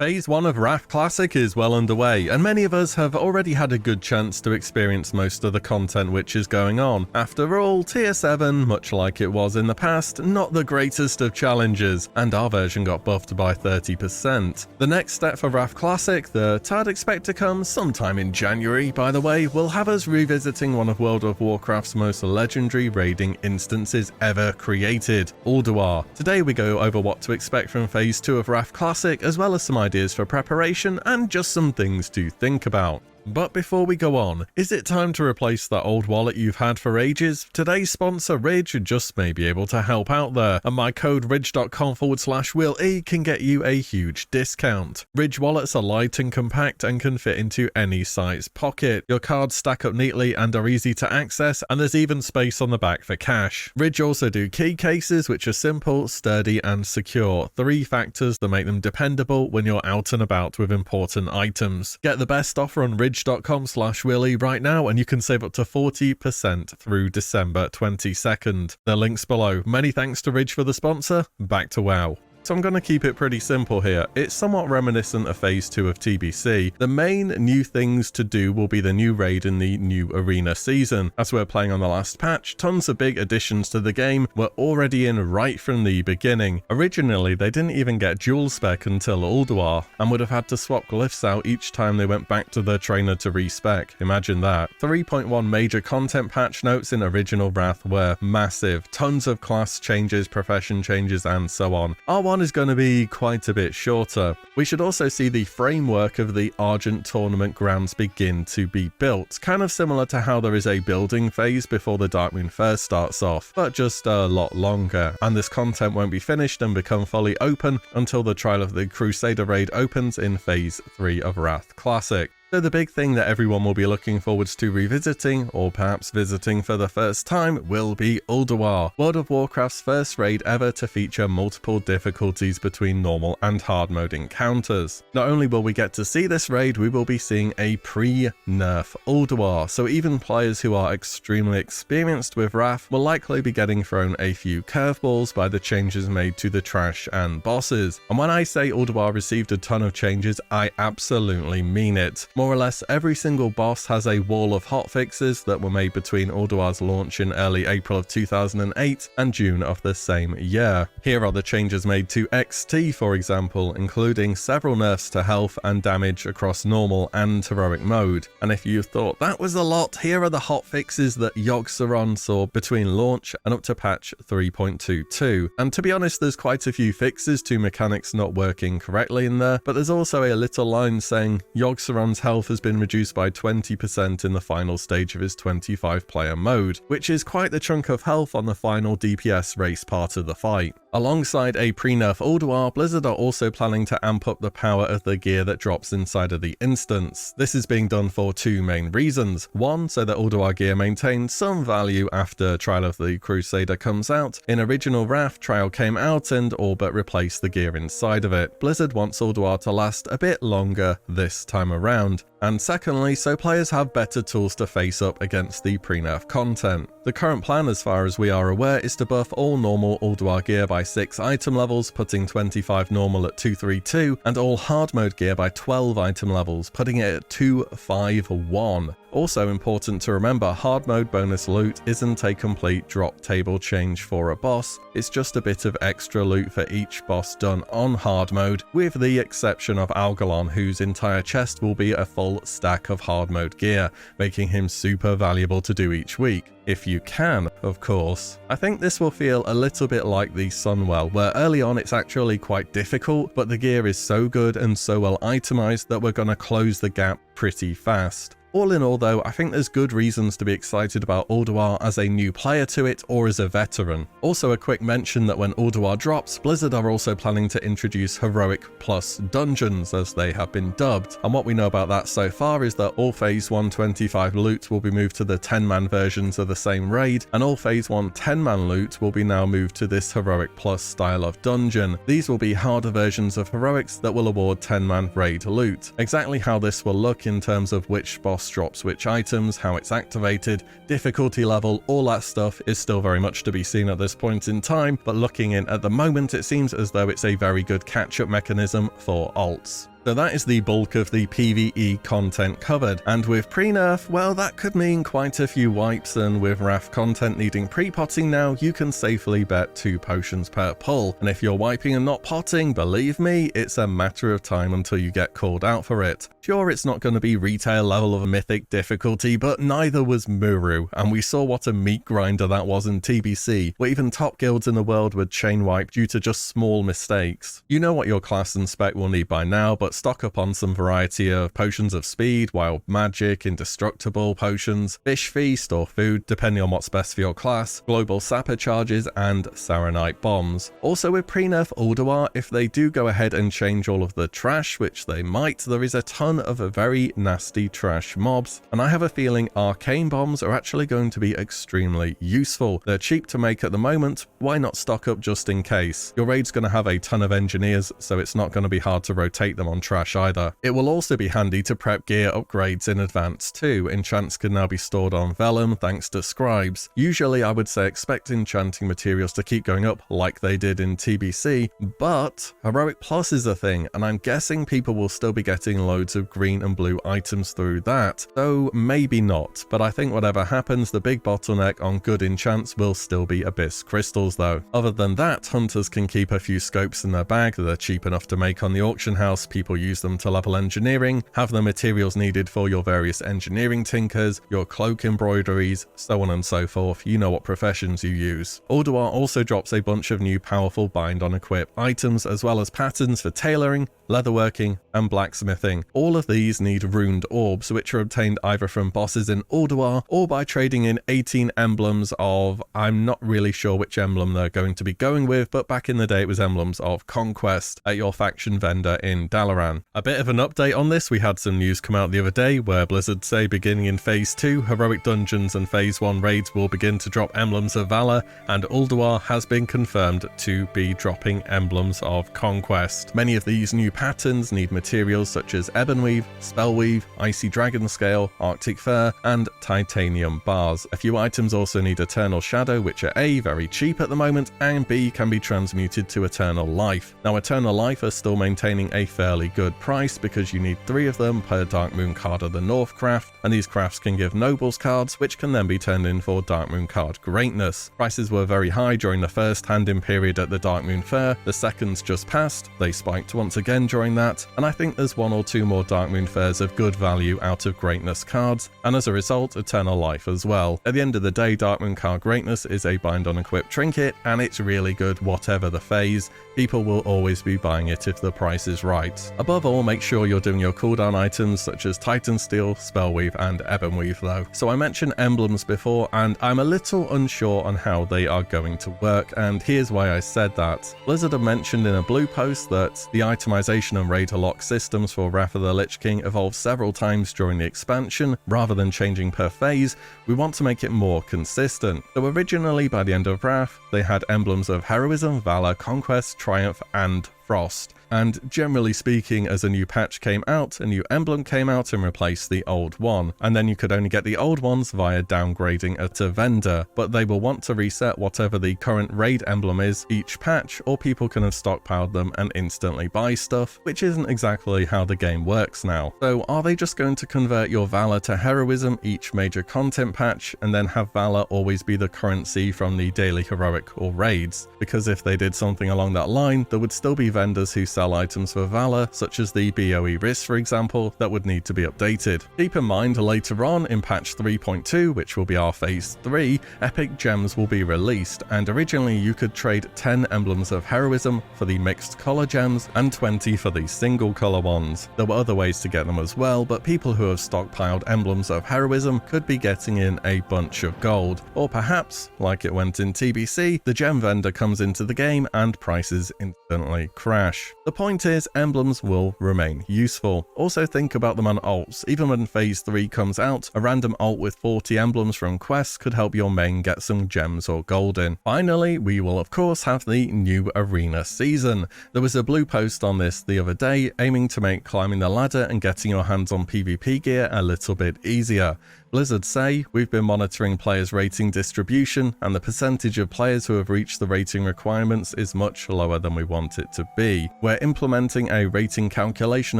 Phase 1 of Wrath Classic is well underway, and many of us have already had a good chance to experience most of the content which is going on. After all, Tier 7, much like it was in the past, not the greatest of challenges, and our version got buffed by 30%. The next step for Wrath Classic, that I'd expect to come sometime in January, by the way, will have us revisiting one of World of Warcraft's most legendary raiding instances ever created, Ulduar. Today we go over what to expect from Phase 2 of Wrath Classic, as well as some ideas for preparation and just some things to think about. But before we go on, is it time to replace that old wallet you've had for ages? Today's sponsor Ridge just may be able to help out there, and my code ridge.com/WillE can get you a huge discount. Ridge wallets are light and compact and can fit into any size pocket. Your cards stack up neatly and are easy to access, and there's even space on the back for cash. Ridge also do key cases which are simple, sturdy and secure, 3 factors that make them dependable when you're out and about with important items. Get the best offer on ridge.com/WillE right now, and you can save up to 40% through December 22nd. The link's below. Many thanks to Ridge for the sponsor. Back to WoW. So I'm going to keep it pretty simple here. It's somewhat reminiscent of Phase 2 of TBC. The main new things to do will be the new raid in the new arena season. As we're playing on the last patch, tons of big additions to the game were already in right from the beginning. Originally, they didn't even get dual spec until Ulduar, and would have had to swap glyphs out each time they went back to their trainer to respec. Imagine that. 3.1 major content patch notes in original Wrath were massive. Tons of class changes, profession changes, and so on. R1 is going to be quite a bit shorter. We should also see the framework of the Argent tournament grounds begin to be built, kind of similar to how there is a building phase before the Darkmoon first starts off, but just a lot longer. And this content won't be finished and become fully open until the Trial of the Crusader raid opens in Phase 3 of Wrath Classic. So the big thing that everyone will be looking forwards to revisiting, or perhaps visiting for the first time, will be Ulduar, World of Warcraft's first raid ever to feature multiple difficulties between normal and hard mode encounters. Not only will we get to see this raid, we will be seeing a pre-nerf Ulduar, so even players who are extremely experienced with Wrath will likely be getting thrown a few curveballs by the changes made to the trash and bosses. And when I say Ulduar received a ton of changes, I absolutely mean it. More or less every single boss has a wall of hotfixes that were made between Ulduar's launch in early April of 2008 and June of the same year. Here are the changes made to XT, for example, including several nerfs to health and damage across normal and heroic mode. And if you thought that was a lot, here are the hotfixes that Yogg-Saron saw between launch and up to patch 3.22. And to be honest, there's quite a few fixes to mechanics not working correctly in there, but there's also a little line saying Yogg-Saron's health has been reduced by 20% in the final stage of his 25-player mode, which is quite the chunk of health on the final DPS race part of the fight. Alongside a pre-nerf Ulduar, Blizzard are also planning to amp up the power of the gear that drops inside of the instance. This is being done for 2 main reasons. One, so that Ulduar gear maintains some value after Trial of the Crusader comes out. In original Wrath, Trial came out and all but replaced the gear inside of it. Blizzard wants Ulduar to last a bit longer this time around. And secondly, so players have better tools to face up against the pre-nerf content. The current plan, as far as we are aware, is to buff all normal Ulduar gear by 6 item levels, putting 25 normal at 232, and all hard mode gear by 12 item levels, putting it at 251. Also important to remember, hard mode bonus loot isn't a complete drop table change for a boss, it's just a bit of extra loot for each boss done on hard mode, with the exception of Algalon, whose entire chest will be a full stack of hard mode gear, making him super valuable to do each week. If you can, of course. I think this will feel a little bit like the Sunwell, where early on it's actually quite difficult, but the gear is so good and so well itemized that we're gonna close the gap pretty fast. All in all though, I think there's good reasons to be excited about Ulduar as a new player to it or as a veteran. Also a quick mention that when Ulduar drops, Blizzard are also planning to introduce Heroic Plus Dungeons, as they have been dubbed, and what we know about that so far is that all Phase 1 25 loot will be moved to the 10-man versions of the same raid, and all Phase 1 10-man loot will be now moved to this Heroic Plus style of dungeon. These will be harder versions of Heroics that will award 10-man raid loot. Exactly how this will look in terms of which boss cost drops, which items, how it's activated, difficulty level, all that stuff is still very much to be seen at this point in time, but looking in at the moment, it seems as though it's a very good catch-up mechanism for alts. So that is the bulk of the PvE content covered, and with pre-nerf, well, that could mean quite a few wipes, and with Wrath content needing pre-potting now, you can safely bet 2 potions per pull, and if you're wiping and not potting, believe me, it's a matter of time until you get called out for it. Sure, it's not going to be retail level of mythic difficulty, but neither was Muru, and we saw what a meat grinder that was in TBC, where even top guilds in the world would chain wipe due to just small mistakes. You know what your class and spec will need by now, but stock up on some variety of potions of speed, wild magic, indestructible potions, fish feast or food depending on what's best for your class, global sapper charges and Saronite bombs. Also with pre-nerf Ulduar, if they do go ahead and change all of the trash, which they might, there is a ton of very nasty trash mobs, and I have a feeling arcane bombs are actually going to be extremely useful. They're cheap to make at the moment, why not stock up just in case? Your raid's going to have a ton of engineers, so it's not going to be hard to rotate them on trash either. It will also be handy to prep gear upgrades in advance too. Enchants can now be stored on vellum thanks to scribes. Usually I would say expect enchanting materials to keep going up like they did in TBC, but Heroic Plus is a thing, and I'm guessing people will still be getting loads of green and blue items through that, though maybe not, but I think whatever happens, the big bottleneck on good enchants will still be Abyss crystals though. Other than that, hunters can keep a few scopes in their bag that are cheap enough to make on the auction house, people use them to level engineering, have the materials needed for your various engineering tinkers, your cloak embroideries, so on and so forth, you know what professions you use. Ulduar also drops a bunch of new powerful bind on equip items, as well as patterns for tailoring, leatherworking, and blacksmithing. All of these need runed orbs, which are obtained either from bosses in Ulduar or by trading in 18 emblems of, I'm not really sure which emblem they're going to be going with, but back in the day it was emblems of Conquest at your faction vendor in Dalaran. A bit of an update on this, we had some news come out the other day where Blizzard say beginning in Phase 2, Heroic Dungeons and Phase 1 raids will begin to drop Emblems of Valor, and Ulduar has been confirmed to be dropping Emblems of Conquest. Many of these new patterns need materials such as Ebonweave, Spellweave, Icy Dragon Scale, Arctic Fur, and Titanium Bars. A few items also need Eternal Shadow, which are A, very cheap at the moment, and B, can be transmuted to Eternal Life. Now Eternal Life are still maintaining a fairly good price because you need 3 of them per Dark Moon card of the North craft, and these crafts can give Nobles cards, which can then be turned in for Dark Moon card greatness. Prices were very high during the first hand-in period at the Dark Moon Fair, the second's just passed, they spiked once again during that, and I think there's 1 or 2 more Dark Moon Fairs of good value out of greatness cards, and as a result, Eternal Life as well. At the end of the day, Dark Moon card greatness is a bind on equip trinket, and it's really good whatever the phase. People will always be buying it if the price is right. Above all, make sure you're doing your cooldown items such as Titan Steel, Spellweave, and Ebonweave though. So I mentioned emblems before, and I'm a little unsure on how they are going to work, and here's why I said that. Blizzard have mentioned in a blue post that the itemization and raid lock systems for Wrath of the Lich King evolved several times during the expansion. Rather than changing per phase, we want to make it more consistent. So originally, by the end of Wrath, they had emblems of Heroism, Valor, Conquest, Triumph, and Frost. And generally speaking, as a new patch came out, a new emblem came out and replaced the old one, and then you could only get the old ones via downgrading at a vendor, but they will want to reset whatever the current raid emblem is each patch, or people can have stockpiled them and instantly buy stuff, which isn't exactly how the game works now. So are they just going to convert your Valor to Heroism each major content patch, and then have Valor always be the currency from the daily heroic or raids? Because if they did something along that line, there would still be vendors who sell items for Valor, such as the BOE wrist for example, that would need to be updated. Keep in mind later on in patch 3.2, which will be our phase 3, epic gems will be released, and originally you could trade 10 emblems of heroism for the mixed color gems and 20 for the single color ones. There were other ways to get them as well, but people who have stockpiled emblems of heroism could be getting in a bunch of gold, or perhaps, like it went in TBC, the gem vendor comes into the game and prices instantly instantly crash. The point is, emblems will remain useful. Also think about them on alts. Even when Phase 3 comes out, a random alt with 40 emblems from quests could help your main get some gems or gold in. Finally, we will of course have the new arena season. There was a blue post on this the other day aiming to make climbing the ladder and getting your hands on PvP gear a little bit easier. Blizzard say, we've been monitoring players' rating distribution, and the percentage of players who have reached the rating requirements is much lower than we want it to be. We're implementing a rating calculation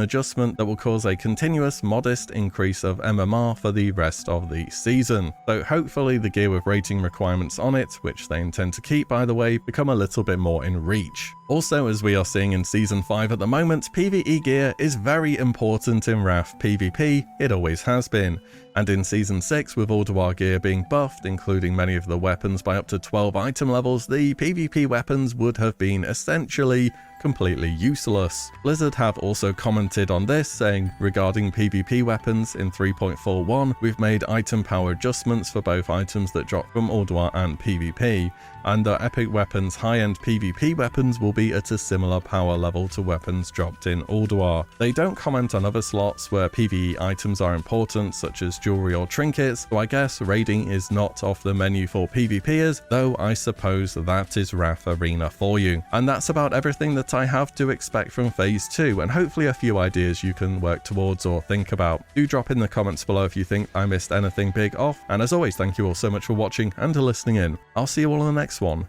adjustment that will cause a continuous, modest increase of MMR for the rest of the season. So hopefully the gear with rating requirements on it, which they intend to keep by the way, become a little bit more in reach. Also, as we are seeing in Season 5 at the moment, PvE gear is very important in Wrath PvP, it always has been. And in Season 6, with Ulduar gear being buffed, including many of the weapons by up to 12 item levels, the PvP weapons would have been essentially completely useless. Blizzard have also commented on this, saying, regarding PvP weapons in 3.41, we've made item power adjustments for both items that drop from Ulduar and PvP, and our epic weapons high-end PvP weapons will be at a similar power level to weapons dropped in Ulduar. They don't comment on other slots where PvE items are important, such as jewelry or trinkets, so I guess raiding is not off the menu for PvPers, though I suppose that is Wrath Arena for you. And that's about everything that I have to expect from Phase 2, and hopefully a few ideas you can work towards or think about. Do drop in the comments below if you think I missed anything big off, and as always, thank you all so much for watching and listening in. I'll see you all in the next one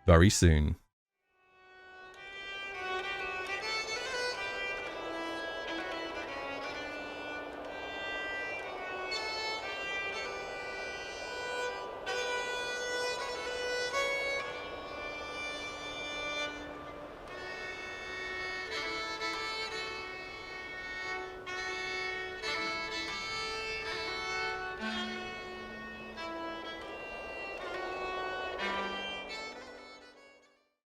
very soon.